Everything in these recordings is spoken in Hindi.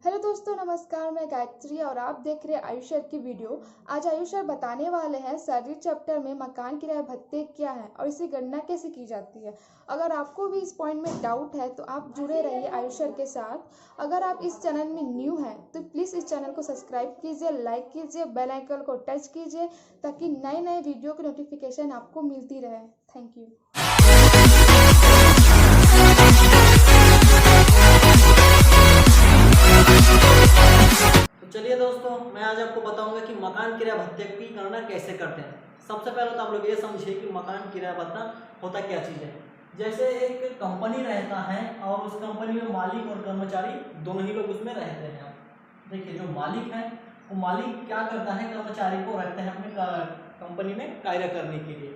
हेलो दोस्तों, नमस्कार। मैं गायत्री और आप देख रहे हैं आयुष सर की वीडियो। आज आयुष सर बताने वाले हैं सैलरी चैप्टर में मकान किराया भत्ते क्या है और इसकी गणना कैसे की जाती है। अगर आपको भी इस पॉइंट में डाउट है तो आप जुड़े रहिए आयुष सर के साथ। अगर आप इस चैनल में न्यू हैं तो प्लीज़ इस चैनल को सब्सक्राइब कीजिए, लाइक कीजिए, बेल आइकन को टच कीजिए ताकि नए नए वीडियो की नोटिफिकेशन आपको मिलती रहे। Thank you. तो चलिए दोस्तों, मैं आज आपको बताऊंगा कि मकान किराया भत्ते की गणना कैसे करते हैं। सबसे पहले तो आप लोग ये समझिए कि मकान किराया भत्ता होता क्या चीज़ है। जैसे एक कंपनी रहता है और उस कंपनी में मालिक और कर्मचारी दोनों ही लोग उसमें रहते हैं। देखिए, जो मालिक है वो मालिक क्या करता है, कर्मचारी को रखता है अपने कंपनी में कार्य करने के लिए,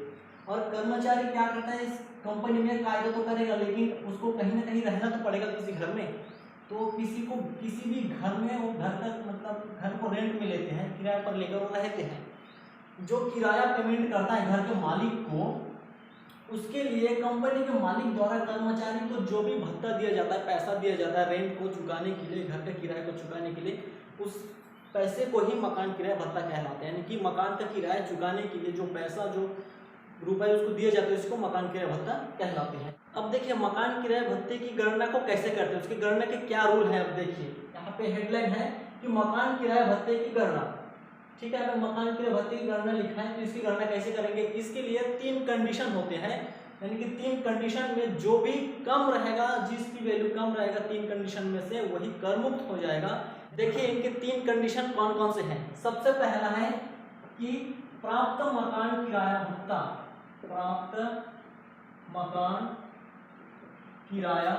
और कर्मचारी क्या करता है, इस कंपनी में कार्य तो करेगा लेकिन उसको कहीं ना कहीं रहना तो पड़ेगा किसी घर में। तो किसी भी घर में वो घर का मतलब घर को रेंट में लेते हैं, किराए पर लेकर वो रहते हैं। जो किराया पेमेंट करता है घर के मालिक को, उसके लिए कंपनी के मालिक द्वारा कर्मचारी को जो भी भत्ता दिया जाता है, पैसा दिया जाता है रेंट को चुकाने के लिए, घर के किराए को चुकाने के लिए, उस पैसे को ही मकान किराया भत्ता कहलाते हैं। यानी कि मकान का किराया चुकाने के लिए जो पैसा, जो रुपए उसको दिए जाते हैं, उसको मकान किराया भत्ता कहलाते हैं। अब देखिए, मकान किराया भत्ते की गणना को कैसे करते हैं, उसकी गणना के क्या रूल है। अब देखिए, यहाँ पे हेडलाइन है कि मकान किराया भत्ते की गणना। ठीक है, अब मकान किराया भत्ते की गणना लिखा है, तो इसकी गणना कैसे करेंगे। इसके लिए 3 कंडीशन होते हैं, यानी कि 3 कंडीशन में जो भी कम रहेगा, जिसकी वैल्यू कम रहेगा 3 कंडीशन में से, वही कर मुक्त हो जाएगा। देखिए, इनके 3 कंडीशन कौन कौन से हैं। सबसे पहला है कि प्राप्त मकान किराया भत्ता, प्राप्त मकान किराया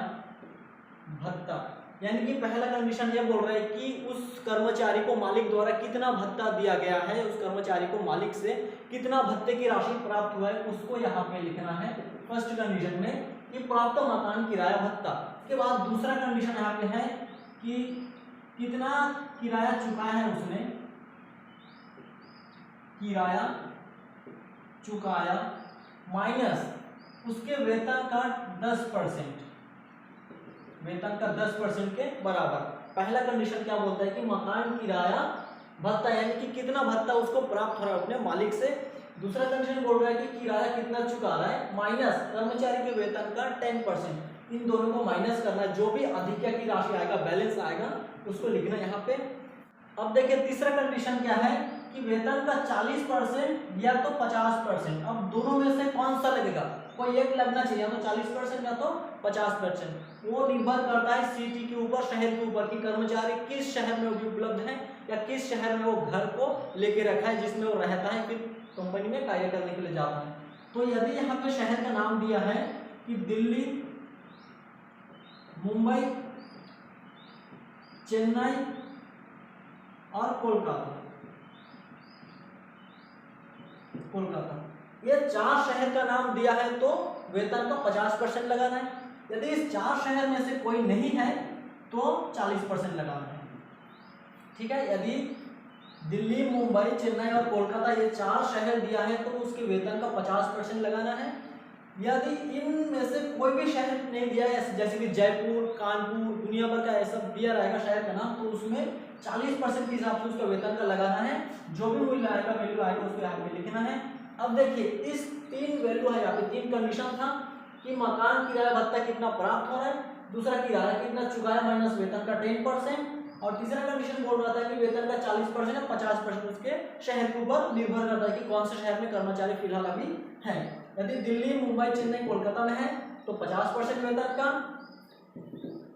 भत्ता, यानी कि पहला कंडीशन ये बोल रहा है कि उस कर्मचारी को मालिक द्वारा कितना भत्ता दिया गया है, उस कर्मचारी को मालिक से कितना भत्ते की राशि प्राप्त हुआ है, उसको यहाँ पे लिखना है फर्स्ट कंडीशन में, कि प्राप्त मकान किराया भत्ता। उसके बाद दूसरा कंडीशन यहाँ पे है कि कितना किराया चुकाया है उसने, किराया चुकाया माइनस उसके वेतन का 10%, वेतन का 10% के बराबर। पहला कंडीशन क्या बोलता है कि मकान किराया भत्ता, यानी कि कितना भत्ता उसको प्राप्त हो रहा है अपने मालिक से। दूसरा कंडीशन बोल रहा है कि किराया कितना चुका रहा है, माइनस कर्मचारी के वेतन का 10%। इन दोनों को माइनस करना है, जो भी अधिक की राशि आएगा, बैलेंस आएगा, उसको लिखना यहाँ पे। अब देखिए, तीसरा कंडीशन क्या है कि वेतन का 40% या तो 50%। अब दोनों में से कौन सा लगेगा, कोई एक लगना चाहिए, या तो 40% या तो 50%। वो निर्भर करता है सिटी के ऊपर, शहर के ऊपर, कि कर्मचारी किस शहर में उपलब्ध है या किस शहर में वो घर को लेके रखा है जिसमें वो रहता है, फिर कंपनी में कार्य करने के लिए जाता है। तो यदि यहाँ पे शहर का नाम दिया है कि दिल्ली, मुंबई, चेन्नई और कोलकाता, ये 4 शहर का नाम दिया है, तो वेतन का 50% लगाना है। यदि इस 4 शहर में से कोई नहीं है तो 40% लगाना है। ठीक है, यदि दिल्ली, मुंबई, चेन्नई और कोलकाता ये 4 शहर दिया है तो उसके वेतन का 50% लगाना है। यदि इनमें से कोई भी शहर नहीं दिया है, जैसे कि जयपुर, कानपुर, दुनिया भर का ऐसा दिया रहेगा शहर का नाम, तो उसमें 40% के हिसाब से उसका वेतन का लगाना है। जो भी मूल्य आएगा, वैल्यू आएगा, उसको यहाँ पे लिखना है। अब देखिए, इस 3 वैल्यू है, यहाँ पे 3 कंडीशन था कि मकान किराया भत्ता कितना प्राप्त हो रहा है, दूसरा किराया कितना चुकाया माइनस वेतन का 10%, और तीसरा कंडीशन बोल रहा था कि वेतन का 40% या 50% उसके शहर के ऊपर निर्भर करता है कि कौन से शहर में कर्मचारी फिलहाल अभी है। यदि दिल्ली, मुंबई, चेन्नई, कोलकाता में है तो 50% वेतन का,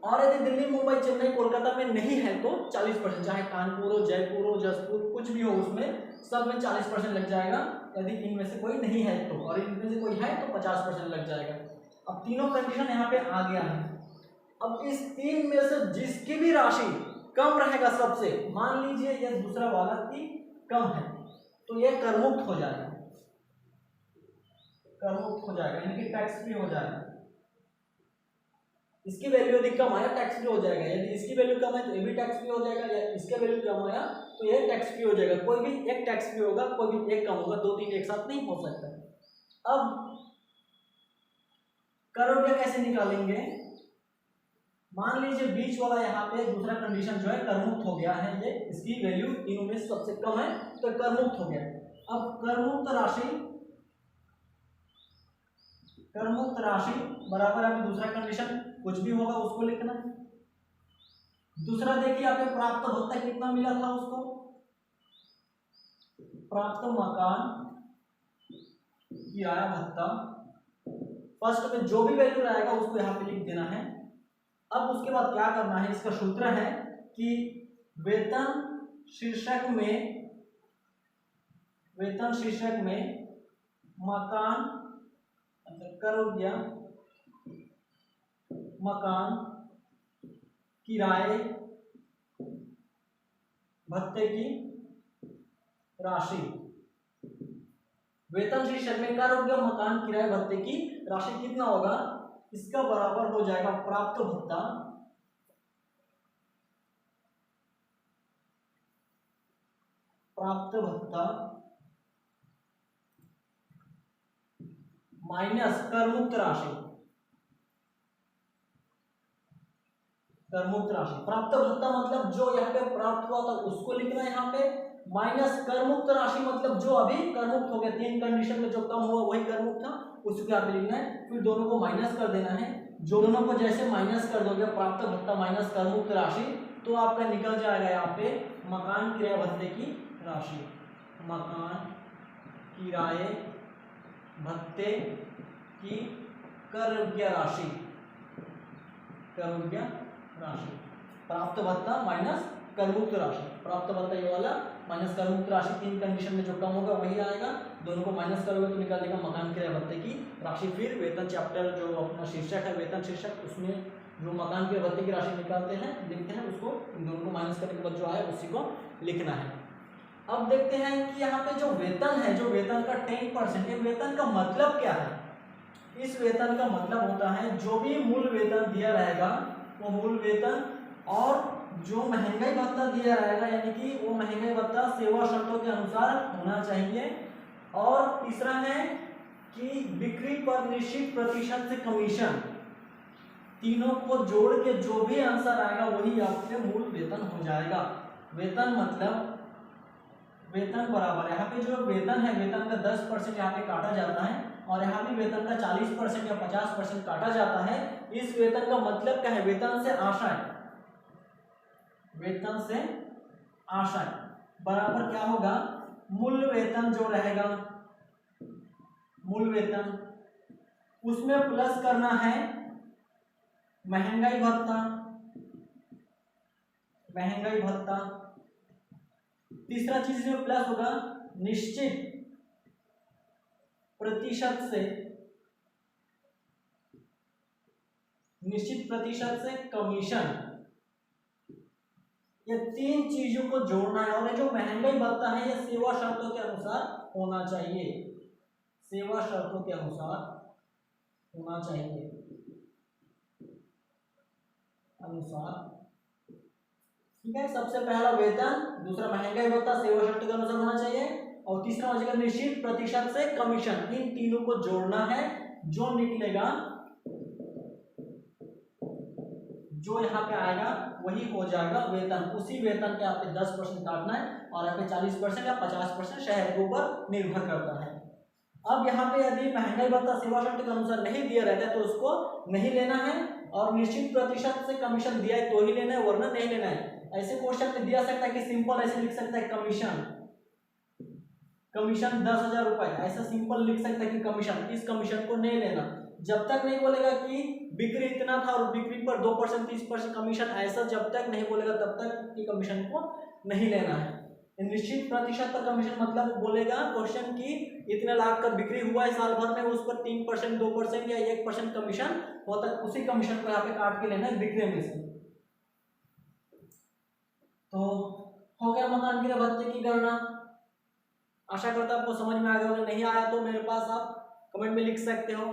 और यदि दिल्ली, मुंबई, चेन्नई, कोलकाता में नहीं है तो 40%, चाहे कानपुर हो, जयपुर हो, जसपुर, कुछ भी हो, उसमें सब में 40% लग जाएगा। यदि इनमें से कोई नहीं है तो, और इनमें से कोई है तो 50% लग जाएगा। अब तीनों कंडीशन यहाँ पे आ गया है। अब इस 3 में से जिसकी भी राशि कम रहेगा सबसे, मान लीजिए ये दूसरा वाला की कम है, तो ये करमुक्त हो जाएगा, करमुक्त हो जाएगा, यानी कि टैक्स फ्री हो जाएगा। इसकी वैल्यू यदि कम आया टैक्स फ्री हो जाएगा, यदि इसकी वैल्यू कम है तो ये भी टैक्स फ्री हो जाएगा, या इसके वैल्यू कम आया तो ये टैक्स फ्री हो जाएगा। कोई भी एक टैक्स फ्री होगा, कोई भी एक कम होगा, 2-3 एक साथ नहीं हो सकता। अब कर रुपया कैसे निकालेंगे, मान लीजिए बीच वाला यहाँ पे दूसरा कंडीशन जो है करमुक्त हो गया है, ये इसकी वैल्यू तीनों में सबसे कम है तो करमुक्त हो गया। अब करमुक्त राशि बराबर अभी दूसरा कंडीशन कुछ भी होगा उसको लिखना। दूसरा देखिए यहाँ पे प्राप्त भत्ता कितना मिला था उसको, प्राप्त मकान किराया भत्ता, फर्स्ट में जो भी वैल्यू रहेगा उसको यहाँ पे लिख देना है। अब उसके बाद क्या करना है, इसका सूत्र है कि वेतन शीर्षक में मकान कर हो गया मकान किराए भत्ते की राशि, वेतन शीर्षक में कर हो गया मकान किराए भत्ते की राशि कितना होगा, इसका बराबर हो जाएगा प्राप्त भत्ता माइनस करमुक्त राशि। प्राप्त भत्ता मतलब जो यहाँ पे प्राप्त हुआ था उसको लिखना है यहाँ पे, माइनस करमुक्त राशि मतलब जो अभी करमुक्त हो गया, तीन कंडीशन में जो कम हुआ वही करमुक्त था उसको यहाँ पे लिखना है। फिर दोनों को माइनस कर देना है, जो दोनों को जैसे माइनस कर दोगे प्राप्त भत्ता माइनस करमुक्त राशि तो आपका निकल जाएगा यहाँ पे मकान किराए भत्ते की राशि, मकान किराए भत्ते की कर योग्य राशि, प्राप्त भत्ता माइनस करमुक्त राशि, प्राप्त भत्ता ये वाला माइनस करमुक्त राशि, तीन कंडीशन में जो कम होगा वही आएगा, दोनों को माइनस करोगे तो निकल देगा मकान किराए भत्ते की राशि। फिर वेतन चैप्टर जो अपना शीर्षक है वेतन शीर्षक, उसमें जो मकान किराए भत्ते की राशि निकालते हैं लिखते हैं उसको, इन दोनों को माइनस करने के बाद जो आए उसी को लिखना है। अब देखते हैं कि यहाँ पे जो वेतन है, जो वेतन का 10%, ये वेतन का मतलब क्या है। इस वेतन का मतलब होता है जो भी मूल वेतन दिया रहेगा वो मूल वेतन, और जो महंगाई भत्ता दिया रहेगा यानी कि वो महंगाई भत्ता सेवा शर्तों के अनुसार होना चाहिए। और तीसरा है कि बिक्री पर निश्चित प्रतिशत से कमीशन, तीनों को जोड़ के जो भी आंसर आएगा वही आपके मूल वेतन हो जाएगा। वेतन मतलब वेतन बराबर, यहाँ पे जो वेतन है वेतन का 10% यहाँ पे काटा जाता है और यहाँ भी वेतन का 40% या 50% काटा जाता है। इस वेतन का मतलब क्या है, वेतन से आशय, वेतन से आशय बराबर क्या होगा, मूल वेतन जो रहेगा मूल वेतन उसमें प्लस करना है महंगाई भत्ता, तीसरा चीज में प्लस होगा निश्चित प्रतिशत से कमीशन। ये तीन चीजों को जोड़ना है और ये जो महंगाई भत्ता है ये सेवा शर्तों के अनुसार होना चाहिए, सेवा शर्तों के अनुसार होना चाहिए, ठीक है। सबसे पहला वेतन, दूसरा महंगाई भत्ता सेवा शर्तों के अनुसार होना चाहिए, और तीसरा हो जाएगा निश्चित प्रतिशत से कमीशन। इन तीनों को जोड़ना है, जो निकलेगा जो यहाँ पे आएगा वही हो जाएगा वेतन। उसी वेतन के आप 10% काटना है और यहाँ पे 40% या 50% शहर के ऊपर निर्भर करता है। अब यहाँ पे यदि महंगाई भत्ता सेवा शर्त के अनुसार नहीं दिया रहता है तो उसको नहीं लेना है, और निश्चित प्रतिशत से कमीशन दिया है तो ही लेना है वरना नहीं लेना है। ऐसे क्वेश्चन में दिया सकता है कि सिंपल ऐसे लिख सकता है कमीशन 10,000 रुपए, ऐसा सिंपल लिख सकता है कि कमीशन, इस कमीशन को नहीं लेना। जब तक नहीं बोलेगा कि बिक्री इतना था और बिक्री पर 2% 30% कमीशन, ऐसा जब तक नहीं बोलेगा तब तक की कमीशन को नहीं लेना है। निश्चित प्रतिशत पर कमीशन मतलब बोलेगा क्वेश्चन की इतने लाख का बिक्री हुआ है साल भर में, उस पर 3% 2% या 1% कमीशन होता है, उसी कमीशन को यहाँ पे काट के लेना है बिक्री में से। तो हो गया मकान किराए भत्ते की गणना। आशा करता हूं आपको समझ में आ गया होगा, नहीं आया तो मेरे पास आप कमेंट में लिख सकते हो।